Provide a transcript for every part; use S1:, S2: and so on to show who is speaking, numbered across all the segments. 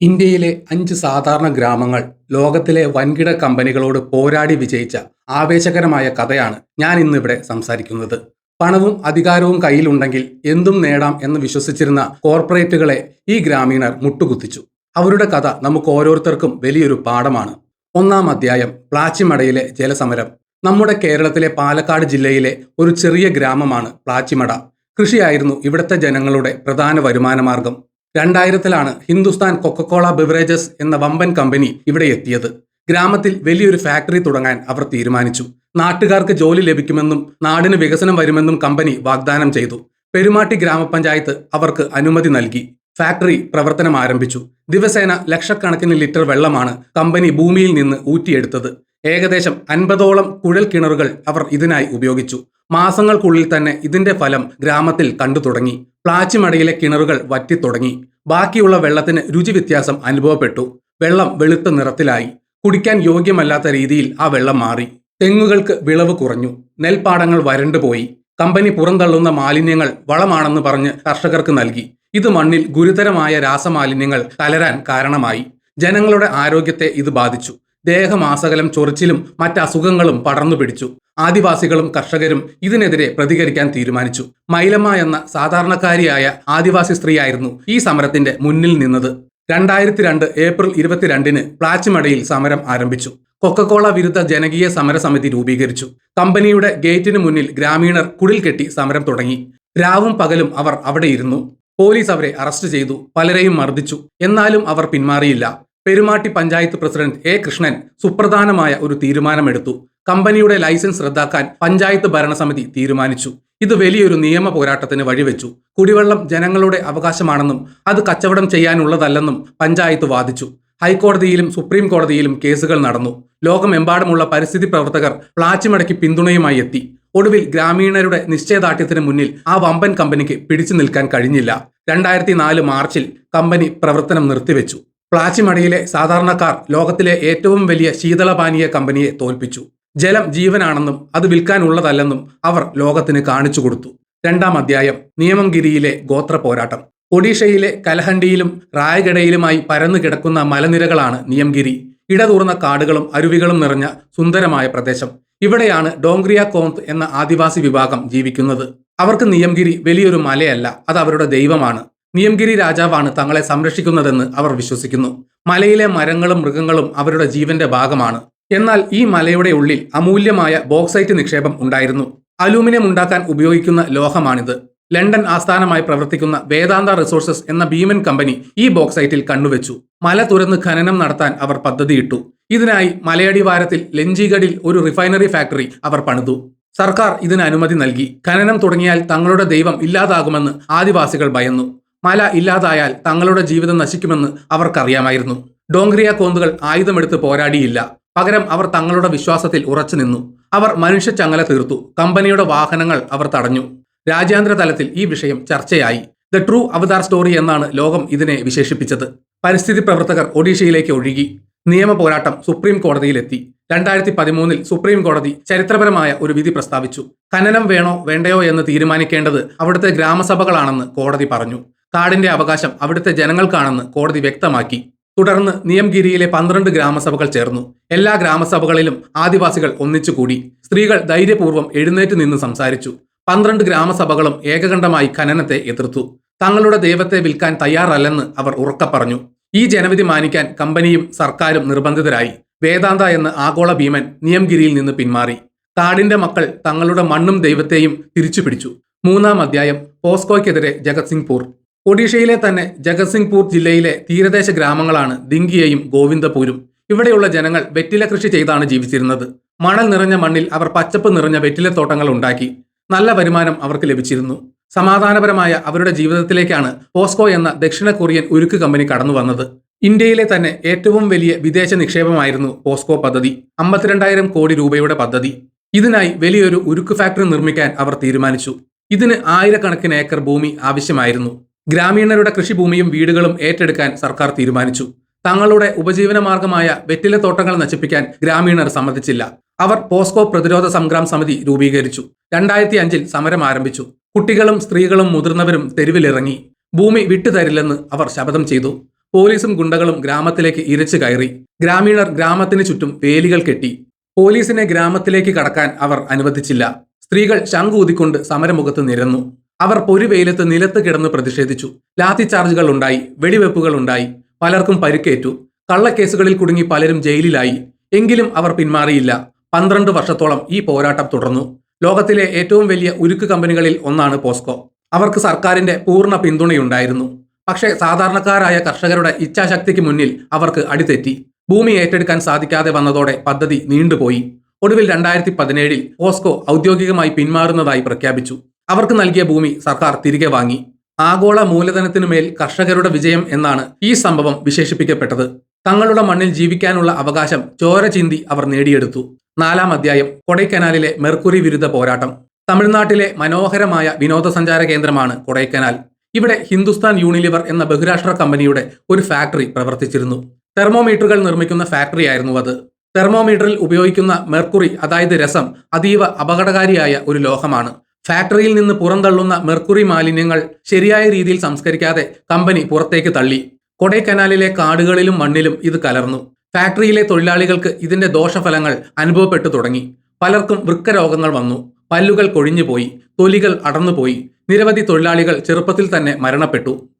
S1: ഇന്ത്യയിലെ 5 സാധാരണ ഗ്രാമങ്ങൾ ലോകത്തിലെ വൻകിട കമ്പനികളോട് പോരാടി വിജയിച്ച ആവേശകരമായ കഥയാണ് ഞാൻ ഇന്നിവിടെ സംസാരിക്കുന്നത്. പണവും അധികാരവും കയ്യിലുണ്ടെങ്കിൽ എന്തും നേടാം എന്ന് വിശ്വസിച്ചിരുന്ന കോർപ്പറേറ്റുകളെ ഈ ഗ്രാമീണർ മുട്ടുകുത്തിച്ചു. അവരുടെ കഥ നമുക്ക് ഓരോരുത്തർക്കും വലിയൊരു പാഠമാണ്. ഒന്നാം അധ്യായം: പ്ലാച്ചിമടയിലെ ജലസമരം. നമ്മുടെ കേരളത്തിലെ പാലക്കാട് ജില്ലയിലെ ഒരു ചെറിയ ഗ്രാമമാണ് പ്ലാച്ചിമട. കൃഷിയായിരുന്നു ഇവിടുത്തെ ജനങ്ങളുടെ പ്രധാന വരുമാനമാർഗം. 2000-ലാണ് ഹിന്ദുസ്ഥാൻ കൊക്കക്കോള ബിവറേജസ് എന്ന വമ്പൻ കമ്പനി ഇവിടെ എത്തിയത്. ഗ്രാമത്തിൽ വലിയൊരു ഫാക്ടറി തുടങ്ങാൻ അവർ തീരുമാനിച്ചു. നാട്ടുകാർക്ക് ജോലി ലഭിക്കുമെന്നും നാടിന് വികസനം വരുമെന്നും കമ്പനി വാഗ്ദാനം ചെയ്തു. പെരുമാട്ടി ഗ്രാമപഞ്ചായത്ത് അവർക്ക് അനുമതി നൽകി. ഫാക്ടറി പ്രവർത്തനം ആരംഭിച്ചു. ദിവസേന ലക്ഷക്കണക്കിന് ലിറ്റർ വെള്ളമാണ് കമ്പനി ഭൂമിയിൽ നിന്ന് ഊറ്റിയെടുത്തത്. ഏകദേശം 50ഓളം കുഴൽ കിണറുകൾ അവർ ഇതിനായി ഉപയോഗിച്ചു. മാസങ്ങൾക്കുള്ളിൽ തന്നെ ഇതിന്റെ ഫലം ഗ്രാമത്തിൽ കണ്ടു തുടങ്ങി. പ്ലാച്ചിമടയിലെ കിണറുകൾ വറ്റിത്തുടങ്ങി. ബാക്കിയുള്ള വെള്ളത്തിന് രുചി വ്യത്യാസം അനുഭവപ്പെട്ടു. വെള്ളം വെളുത്ത നിറത്തിലായി. കുടിക്കാൻ യോഗ്യമല്ലാത്ത രീതിയിൽ ആ വെള്ളം മാറി. തെങ്ങുകൾക്ക് വിളവ് കുറഞ്ഞു. നെൽപ്പാടങ്ങൾ വരണ്ടുപോയി. കമ്പനി പുറന്തള്ളുന്ന മാലിന്യങ്ങൾ വളമാണെന്ന് പറഞ്ഞ് കർഷകർക്ക് നൽകി. ഇത് മണ്ണിൽ ഗുരുതരമായ രാസമാലിന്യങ്ങൾ കലരാൻ കാരണമായി. ജനങ്ങളുടെ ആരോഗ്യത്തെ ഇത് ബാധിച്ചു. ദേഹമാസകലം ചൊറിച്ചിലും മറ്റസുഖങ്ങളും പടർന്നു പിടിച്ചു. ആദിവാസികളും കർഷകരും ഇതിനെതിരെ പ്രതികരിക്കാൻ തീരുമാനിച്ചു. മൈലമ്മ എന്ന സാധാരണക്കാരിയായ ആദിവാസി സ്ത്രീയായിരുന്നു ഈ സമരത്തിന്റെ മുന്നിൽ നിന്നത്. 2002 ഏപ്രിൽ 22-ന് പ്ലാച്ചിമടയിൽ സമരം ആരംഭിച്ചു. കൊക്കക്കോള വിരുദ്ധ ജനകീയ സമരസമിതി രൂപീകരിച്ചു. കമ്പനിയുടെ ഗേറ്റിന് മുന്നിൽ ഗ്രാമീണർ കുടിൽ കെട്ടി സമരം തുടങ്ങി. രാവും പകലും അവർ അവിടെ ഇരുന്നു. പോലീസ് അവരെ അറസ്റ്റ് ചെയ്തു. പലരെയും മർദ്ദിച്ചു. എന്നാലും അവർ പിന്മാറിയില്ല. പെരുമാട്ടി പഞ്ചായത്ത് പ്രസിഡന്റ് എ കൃഷ്ണൻ സുപ്രധാനമായ ഒരു തീരുമാനമെടുത്തു. കമ്പനിയുടെ ലൈസൻസ് റദ്ദാക്കാൻ പഞ്ചായത്ത് ഭരണസമിതി തീരുമാനിച്ചു. ഇത് വലിയൊരു നിയമ പോരാട്ടത്തിന് വഴിവെച്ചു. കുടിവെള്ളം ജനങ്ങളുടെ അവകാശമാണെന്നും അത് കച്ചവടം ചെയ്യാനുള്ളതല്ലെന്നും പഞ്ചായത്ത് വാദിച്ചു. ഹൈക്കോടതിയിലും സുപ്രീം കോടതിയിലും കേസുകൾ നടന്നു. ലോകമെമ്പാടുമുള്ള പരിസ്ഥിതി പ്രവർത്തകർ പ്ലാച്ചിമടയ്ക്ക് പിന്തുണയുമായി എത്തി. ഒടുവിൽ ഗ്രാമീണരുടെ നിശ്ചയദാർഢ്യത്തിന് മുന്നിൽ ആ വമ്പൻ കമ്പനിക്ക് പിടിച്ചു നിൽക്കാൻ കഴിഞ്ഞില്ല. 2004 മാർച്ചിൽ കമ്പനി പ്രവർത്തനം നിർത്തിവെച്ചു. പ്ലാച്ചിമടയിലെ സാധാരണക്കാർ ലോകത്തിലെ ഏറ്റവും വലിയ ശീതളപാനീയ കമ്പനിയെ തോൽപ്പിച്ചു. ജലം ജീവനാണെന്നും അത് വിൽക്കാനുള്ളതല്ലെന്നും അവർ ലോകത്തിന് കാണിച്ചു കൊടുത്തു. 2-ാം അധ്യായം: നിയമംഗിരിയിലെ ഗോത്ര പോരാട്ടം. ഒഡീഷയിലെ കലഹണ്ടിയിലും റായഗഡയിലുമായി പരന്നു കിടക്കുന്ന മലനിരകളാണ് നിയംഗിരി. ഇടതൂർന്ന കാടുകളും അരുവികളും നിറഞ്ഞ സുന്ദരമായ പ്രദേശം. ഇവിടെയാണ് ഡോങ്ക്രിയ കോന്ത് എന്ന ആദിവാസി വിഭാഗം ജീവിക്കുന്നത്. അവർക്ക് നിയംഗിരി വലിയൊരു മലയല്ല, അത് അവരുടെ ദൈവമാണ്. നിയംഗിരി രാജാവാണ് തങ്ങളെ സംരക്ഷിക്കുന്നതെന്ന് അവർ വിശ്വസിക്കുന്നു. മലയിലെ മരങ്ങളും മൃഗങ്ങളും അവരുടെ ജീവന്റെ ഭാഗമാണ്. എന്നാൽ ഈ മലയുടെ ഉള്ളിൽ അമൂല്യമായ ബോക്സൈറ്റ് നിക്ഷേപം ഉണ്ടായിരുന്നു. അലൂമിനിയം ഉണ്ടാക്കാൻ ഉപയോഗിക്കുന്ന ലോഹമാണിത്. ലണ്ടൻ ആസ്ഥാനമായി പ്രവർത്തിക്കുന്ന വേദാന്ത റിസോഴ്സസ് എന്ന ഭീമൻ കമ്പനി ഈ ബോക്സൈറ്റിൽ കണ്ണുവെച്ചു. മല തുരന്ന് ഖനനം നടത്താൻ അവർ പദ്ധതിയിട്ടു. ഇതിനായി മലയടിവാരത്തിൽ ലഞ്ചിഗഡിൽ ഒരു റിഫൈനറി ഫാക്ടറി അവർ പണിതു. സർക്കാർ ഇതിന് അനുമതി നൽകി. ഖനനം തുടങ്ങിയാൽ തങ്ങളുടെ ദൈവം ഇല്ലാതാകുമെന്ന് ആദിവാസികൾ ഭയന്നു. മല ഇല്ലാതായാൽ തങ്ങളുടെ ജീവിതം നശിക്കുമെന്ന് അവർക്കറിയാമായിരുന്നു. ഡോങ്ക്രിയ കോന്തുകൾ ആയുധമെടുത്ത് പോരാടിയില്ല. പകരം അവർ തങ്ങളുടെ വിശ്വാസത്തിൽ ഉറച്ചു നിന്നു. അവർ മനുഷ്യ ചങ്ങല തീർത്തു. കമ്പനിയുടെ വാഹനങ്ങൾ അവർ തടഞ്ഞു. രാജ്യാന്തര തലത്തിൽ ഈ വിഷയം ചർച്ചയായി. ദ ട്രൂ അവതാർ സ്റ്റോറി എന്നാണ് ലോകം ഇതിനെ വിശേഷിപ്പിച്ചത്. പരിസ്ഥിതി പ്രവർത്തകർ ഒഡീഷയിലേക്ക് ഒഴുകി. നിയമ പോരാട്ടം സുപ്രീം കോടതിയിലെത്തി. 2013-ൽ സുപ്രീം കോടതി ചരിത്രപരമായ ഒരു വിധി പ്രസ്താവിച്ചു. ഖനനം വേണോ വേണ്ടയോ എന്ന് തീരുമാനിക്കേണ്ടത് അവിടുത്തെ ഗ്രാമസഭകളാണെന്ന് കോടതി പറഞ്ഞു. കാടിന്റെ അവകാശം അവിടുത്തെ ജനങ്ങൾക്കാണെന്ന് കോടതി വ്യക്തമാക്കി. തുടർന്ന് നിയംഗിരിയിലെ 12 ഗ്രാമസഭകൾ ചേർന്നു. എല്ലാ ഗ്രാമസഭകളിലും ആദിവാസികൾ ഒന്നിച്ചുകൂടി. സ്ത്രീകൾ ധൈര്യപൂർവ്വം എഴുന്നേറ്റ് നിന്ന് സംസാരിച്ചു. 12 ഗ്രാമസഭകളും ഏകകണ്ഠമായി ഖനനത്തെ എതിർത്തു. തങ്ങളുടെ ദൈവത്തെ വിൽക്കാൻ തയ്യാറല്ലെന്ന് അവർ ഉറക്കെ പറഞ്ഞു. ഈ ജനവിധി മാനിക്കാൻ കമ്പനിയും സർക്കാരും നിർബന്ധിതരായി. വേദാന്ത എന്ന ആഗോള ഭീമൻ നിയംഗിരിയിൽ നിന്ന് പിന്മാറി. കാടിന്റെ മക്കൾ തങ്ങളുടെ മണ്ണും ദൈവത്തെയും തിരിച്ചുപിടിച്ചു. 3-ാം അധ്യായം: പോസ്കോയ്ക്കെതിരെ ജഗത്സിംഗ്പൂർ. ഒഡീഷയിലെ തന്നെ ജഗത്സിംഗ്പൂർ ജില്ലയിലെ തീരദേശ ഗ്രാമങ്ങളാണ് ദിങ്കിയയും ഗോവിന്ദപൂരും. ഇവിടെയുള്ള ജനങ്ങൾ വെറ്റില കൃഷി ചെയ്താണ് ജീവിച്ചിരുന്നത്. മണൽ നിറഞ്ഞ മണ്ണിൽ അവർ പച്ചപ്പ് നിറഞ്ഞ വെറ്റിലത്തോട്ടങ്ങൾ ഉണ്ടാക്കി. നല്ല വരുമാനം അവർക്ക് ലഭിച്ചിരുന്നു. സമാധാനപരമായ അവരുടെ ജീവിതത്തിലേക്കാണ് പോസ്കോ എന്ന ദക്ഷിണ കൊറിയൻ ഉരുക്ക് കമ്പനി കടന്നു വന്നത്. ഇന്ത്യയിലെ തന്നെ ഏറ്റവും വലിയ വിദേശ നിക്ഷേപമായിരുന്നു പോസ്കോ പദ്ധതി. 52,000 കോടി രൂപയുടെ പദ്ധതി. ഇതിനായി വലിയൊരു ഉരുക്ക് ഫാക്ടറി നിർമ്മിക്കാൻ അവർ തീരുമാനിച്ചു. ഇതിന് ആയിരക്കണക്കിന് ഏക്കർ ഭൂമി ആവശ്യമായിരുന്നു. ഗ്രാമീണരുടെ കൃഷിഭൂമിയും വീടുകളും ഏറ്റെടുക്കാൻ സർക്കാർ തീരുമാനിച്ചു. തങ്ങളുടെ ഉപജീവനമാർഗമായ വെറ്റിലത്തോട്ടങ്ങൾ നശിപ്പിക്കാൻ ഗ്രാമീണർ സമ്മതിച്ചില്ല. അവർ പോസ്കോ പ്രതിരോധ സംഗ്രാം സമിതി രൂപീകരിച്ചു. 2005-ൽ സമരം ആരംഭിച്ചു. കുട്ടികളും സ്ത്രീകളും മുതിർന്നവരും തെരുവിലിറങ്ങി. ഭൂമി വിട്ടുതരില്ലെന്ന് അവർ ശപഥം ചെയ്തു. പോലീസും ഗുണ്ടകളും ഗ്രാമത്തിലേക്ക് ഇരച്ചു കയറി. ഗ്രാമീണർ ഗ്രാമത്തിന് ചുറ്റും വേലികൾ കെട്ടി. പോലീസിനെ ഗ്രാമത്തിലേക്ക് കടക്കാൻ അവർ അനുവദിച്ചില്ല. സ്ത്രീകൾ ശംഖൂതിക്കൊണ്ട് സമരമുഖത്ത് നിരന്നു. അവർ പൊരുവെയിലത്ത് നിലത്ത് കിടന്ന് പ്രതിഷേധിച്ചു. ലാത്തിചാർജുകൾ ഉണ്ടായി, വെടിവെപ്പുകൾ ഉണ്ടായി. പലർക്കും പരിക്കേറ്റു. കള്ളക്കേസുകളിൽ കുടുങ്ങി പലരും ജയിലിലായി. എങ്കിലും അവർ പിന്മാറിയില്ല. 12 വർഷത്തോളം ഈ പോരാട്ടം തുടർന്നു. ലോകത്തിലെ ഏറ്റവും വലിയ ഉരുക്ക് കമ്പനികളിൽ ഒന്നാണ് പോസ്കോ. അവർക്ക് സർക്കാരിന്റെ പൂർണ്ണ പിന്തുണയുണ്ടായിരുന്നു. പക്ഷേ സാധാരണക്കാരായ കർഷകരുടെ ഇച്ഛാശക്തിക്ക് മുന്നിൽ അവർക്ക് അടിതെറ്റി. ഭൂമി ഏറ്റെടുക്കാൻ സാധിക്കാതെ വന്നതോടെ പദ്ധതി നീണ്ടുപോയി. ഒടുവിൽ 2017 പോസ്കോ ഔദ്യോഗികമായി പിന്മാറുന്നതായി പ്രഖ്യാപിച്ചു. അവർക്ക് നൽകിയ ഭൂമി സർക്കാർ തിരികെ വാങ്ങി. ആഗോള മൂലധനത്തിനുമേൽ കർഷകരുടെ വിജയം എന്നാണ് ഈ സംഭവം വിശേഷിപ്പിക്കപ്പെട്ടത്. തങ്ങളുടെ മണ്ണിൽ ജീവിക്കാനുള്ള അവകാശം ചോര ചിന്തി അവർ നേടിയെടുത്തു. 4-ാം അധ്യായം കൊടൈക്കനാലിലെ മെർക്കുറി വിരുദ്ധ പോരാട്ടം. തമിഴ്നാട്ടിലെ മനോഹരമായ വിനോദസഞ്ചാര കേന്ദ്രമാണ് കൊടൈക്കനാൽ. ഇവിടെ ഹിന്ദുസ്ഥാൻ യൂണിലിവർ എന്ന ബഹുരാഷ്ട്ര കമ്പനിയുടെ ഒരു ഫാക്ടറി പ്രവർത്തിച്ചിരുന്നു. തെർമോമീറ്ററുകൾ നിർമ്മിക്കുന്ന ഫാക്ടറിയായിരുന്നു അത്. തെർമോമീറ്ററിൽ ഉപയോഗിക്കുന്ന മെർക്കുറി, അതായത് രസം, അതീവ അപകടകാരിയായ ഒരു ലോഹമാണ്. ഫാക്ടറിയിൽ നിന്ന് പുറന്തള്ളുന്ന മെർക്കുറി മാലിന്യങ്ങൾ ശരിയായ രീതിയിൽ സംസ്കരിക്കാതെ കമ്പനി പുറത്തേക്ക് തള്ളി. കൊടൈക്കനാലിലെ കാടുകളിലും മണ്ണിലും ഇത് കലർന്നു. ഫാക്ടറിയിലെ തൊഴിലാളികൾക്ക് ഇതിന്റെ ദോഷഫലങ്ങൾ അനുഭവപ്പെട്ടു തുടങ്ങി. പലർക്കും വൃക്കരോഗങ്ങൾ വന്നു. പല്ലുകൾ കൊഴിഞ്ഞുപോയി. തൊലികൾ അടർന്നുപോയി. നിരവധി തൊഴിലാളികൾ ചെറുപ്പത്തിൽ തന്നെ മരണപ്പെട്ടു.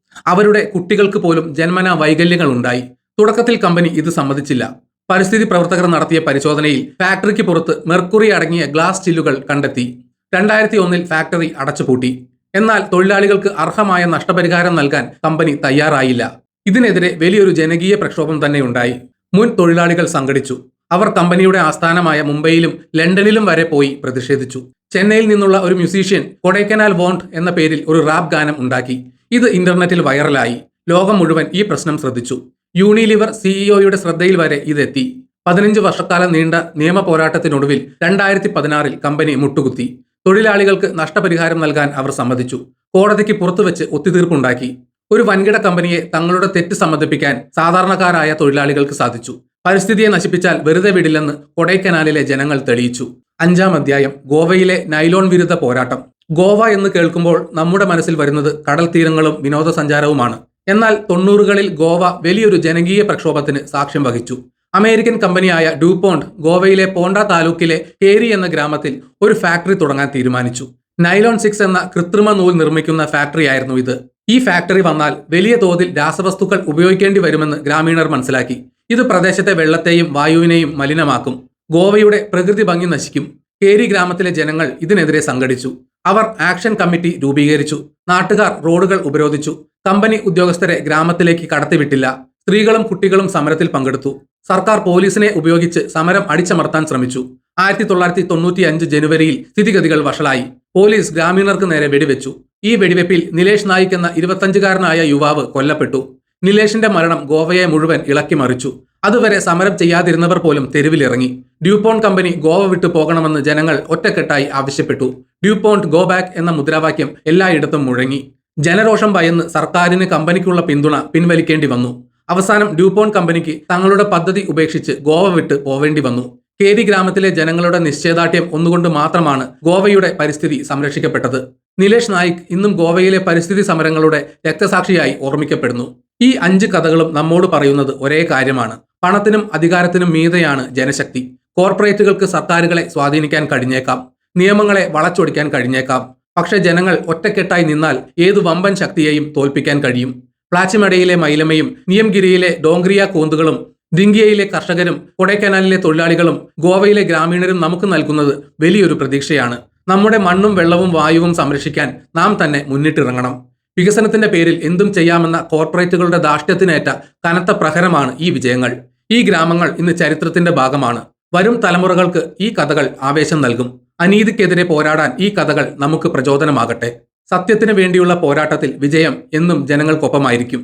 S1: അവരുടെ കുട്ടികൾക്ക് പോലും ജന്മനാ വൈകല്യങ്ങൾ ഉണ്ടായി. തുടക്കത്തിൽ കമ്പനി ഇത് സമ്മതിച്ചില്ല. പരിസ്ഥിതി പ്രവർത്തകർ നടത്തിയ പരിശോധനയിൽ ഫാക്ടറിക്ക് പുറത്ത് മെർക്കുറി അടങ്ങിയ ഗ്ലാസ് ചില്ലുകൾ കണ്ടെത്തി. 2001 ഫാക്ടറി അടച്ചുപൂട്ടി. എന്നാൽ തൊഴിലാളികൾക്ക് അർഹമായ നഷ്ടപരിഹാരം നൽകാൻ കമ്പനി തയ്യാറായില്ല. ഇതിനെതിരെ വലിയൊരു ജനകീയ പ്രക്ഷോഭം തന്നെയുണ്ടായി. മുൻ തൊഴിലാളികൾ സംഘടിച്ചു. അവർ കമ്പനിയുടെ ആസ്ഥാനമായ മുംബൈയിലും ലണ്ടനിലും വരെ പോയി പ്രതിഷേധിച്ചു. ചെന്നൈയിൽ നിന്നുള്ള ഒരു മ്യൂസീഷ്യൻ കൊടൈക്കനാൽ വോണ്ട് എന്ന പേരിൽ ഒരു റാപ്പ് ഗാനം ഉണ്ടാക്കി. ഇത് ഇന്റർനെറ്റിൽ വൈറലായി. ലോകം മുഴുവൻ ഈ പ്രശ്നം ശ്രദ്ധിച്ചു. യൂണിലിവർ സിഇഒയുടെ ശ്രദ്ധയിൽ വരെ ഇതെത്തി. 15 വർഷക്കാലം നീണ്ട നിയമ പോരാട്ടത്തിനൊടുവിൽ 2016 കമ്പനി മുട്ടുകുത്തി. തൊഴിലാളികൾക്ക് നഷ്ടപരിഹാരം നൽകാൻ അവർ സമ്മതിച്ചു. കോടതിക്ക് പുറത്തുവെച്ച് ഒത്തുതീർപ്പുണ്ടാക്കി. ഒരു വൻകിട കമ്പനിയെ തങ്ങളുടെ തെറ്റ് സമ്മതിപ്പിക്കാൻ സാധാരണക്കാരായ തൊഴിലാളികൾക്ക് സാധിച്ചു. പരിസ്ഥിതിയെ നശിപ്പിച്ചാൽ വെറുതെ വിടില്ലെന്ന് കൊടൈക്കനാലിലെ ജനങ്ങൾ തെളിയിച്ചു. 5-ാം അധ്യായം ഗോവയിലെ നൈലോൺ വിരുദ്ധ പോരാട്ടം. ഗോവ എന്ന് കേൾക്കുമ്പോൾ നമ്മുടെ മനസ്സിൽ വരുന്നത് കടൽ തീരങ്ങളും വിനോദസഞ്ചാരവുമാണ്. എന്നാൽ 90കളിൽ ഗോവ വലിയൊരു ജനകീയ പ്രക്ഷോഭത്തിന് സാക്ഷ്യം വഹിച്ചു. അമേരിക്കൻ കമ്പനിയായ ഡ്യൂപോണ്ട് ഗോവയിലെ പോണ്ട താലൂക്കിലെ കേരി എന്ന ഗ്രാമത്തിൽ ഒരു ഫാക്ടറി തുടങ്ങാൻ തീരുമാനിച്ചു. നൈലോൺ 6 എന്ന കൃത്രിമ നൂൽ നിർമ്മിക്കുന്ന ഫാക്ടറിയായിരുന്നു ഇത്. ഈ ഫാക്ടറി വന്നാൽ വലിയ തോതിൽ രാസവസ്തുക്കൾ ഉപയോഗിക്കേണ്ടി വരുമെന്ന് ഗ്രാമീണർ മനസ്സിലാക്കി. ഇത് പ്രദേശത്തെ വെള്ളത്തെയും വായുവിനെയും മലിനമാക്കും. ഗോവയുടെ പ്രകൃതി ഭംഗി നശിക്കും. കേരി ഗ്രാമത്തിലെ ജനങ്ങൾ ഇതിനെതിരെ സംഘടിച്ചു. അവർ ആക്ഷൻ കമ്മിറ്റി രൂപീകരിച്ചു. നാട്ടുകാർ റോഡുകൾ ഉപരോധിച്ചു. കമ്പനി ഉദ്യോഗസ്ഥരെ ഗ്രാമത്തിലേക്ക് കടത്തിവിട്ടില്ല. സ്ത്രീകളും കുട്ടികളും സമരത്തിൽ പങ്കെടുത്തു. സർക്കാർ പോലീസിനെ ഉപയോഗിച്ച് സമരം അടിച്ചമർത്താൻ ശ്രമിച്ചു. 1995 ജനുവരിയിൽ സ്ഥിതിഗതികൾ വഷളായി. പോലീസ് ഗ്രാമീണർക്ക് നേരെ വെടിവെച്ചു. ഈ വെടിവെപ്പിൽ നിലേഷ് നായിക് എന്ന 25-കാരനായ യുവാവ് കൊല്ലപ്പെട്ടു. നിലേഷിന്റെ മരണം ഗോവയെ മുഴുവൻ ഇളക്കിമറിച്ചു. അതുവരെ സമരം ചെയ്യാതിരുന്നവർ പോലും തെരുവിലിറങ്ങി. ഡ്യൂപോണ്ട് കമ്പനി ഗോവ വിട്ടു പോകണമെന്ന് ജനങ്ങൾ ഒറ്റക്കെട്ടായി ആവശ്യപ്പെട്ടു. ഡ്യൂപോണ്ട് ഗോ ബാക്ക് എന്ന മുദ്രാവാക്യം എല്ലായിടത്തും മുഴങ്ങി. ജനരോഷം ഭയന്ന് സർക്കാരിന് കമ്പനിക്കുള്ള പിന്തുണ പിൻവലിക്കേണ്ടി വന്നു. അവസാനം ഡ്യൂപോണ്ട് കമ്പനിക്ക് തങ്ങളുടെ പദ്ധതി ഉപേക്ഷിച്ച് ഗോവ വിട്ട് പോവേണ്ടി വന്നു. കേരി ഗ്രാമത്തിലെ ജനങ്ങളുടെ നിശ്ചയദാർഢ്യം ഒന്നുകൊണ്ട് മാത്രമാണ് ഗോവയുടെ പരിസ്ഥിതി സംരക്ഷിക്കപ്പെട്ടത്. നിലേഷ് നായിക് ഇന്നും ഗോവയിലെ പരിസ്ഥിതി സമരങ്ങളുടെ രക്തസാക്ഷിയായി ഓർമ്മിക്കപ്പെടുന്നു. ഈ 5 കഥകളും നമ്മോട് പറയുന്നത് ഒരേ കാര്യമാണ്. പണത്തിനും അധികാരത്തിനും മീതെയാണ് ജനശക്തി. കോർപ്പറേറ്റുകൾക്ക് സർക്കാരുകളെ സ്വാധീനിക്കാൻ കഴിഞ്ഞേക്കാം. നിയമങ്ങളെ വളച്ചൊടിക്കാൻ കഴിഞ്ഞേക്കാം. പക്ഷെ ജനങ്ങൾ ഒറ്റക്കെട്ടായി നിന്നാൽ ഏതു വമ്പൻ ശക്തിയെയും തോൽപ്പിക്കാൻ കഴിയും. പ്ലാച്ചിമടയിലെ മൈലമയും നിയംഗിരിയിലെ ഡോങ്ക്രിയ കോന്തുകളും ദിങ്കിയയിലെ കർഷകരും കൊടൈക്കനാലിലെ തൊഴിലാളികളും ഗോവയിലെ ഗ്രാമീണരും നമുക്ക് നൽകുന്നത് വലിയൊരു പ്രതീക്ഷയാണ്. നമ്മുടെ മണ്ണും വെള്ളവും വായുവും സംരക്ഷിക്കാൻ നാം തന്നെ മുന്നിട്ടിറങ്ങണം. വികസനത്തിന്റെ പേരിൽ എന്തും ചെയ്യാമെന്ന കോർപ്പറേറ്റുകളുടെ ധാർഷ്ട്യത്തിനേറ്റ കനത്ത പ്രഹരമാണ് ഈ വിജയങ്ങൾ. ഈ ഗ്രാമങ്ങൾ ഇന്ന് ചരിത്രത്തിന്റെ ഭാഗമാണ്. വരും തലമുറകൾക്ക് ഈ കഥകൾ ആവേശം നൽകും. അനീതിക്കെതിരെ പോരാടാൻ ഈ കഥകൾ നമുക്ക് പ്രചോദനമാകട്ടെ. സത്യത്തിന് വേണ്ടിയുള്ള പോരാട്ടത്തിൽ വിജയം എന്നും ജനങ്ങൾക്കൊപ്പമായിരിക്കും.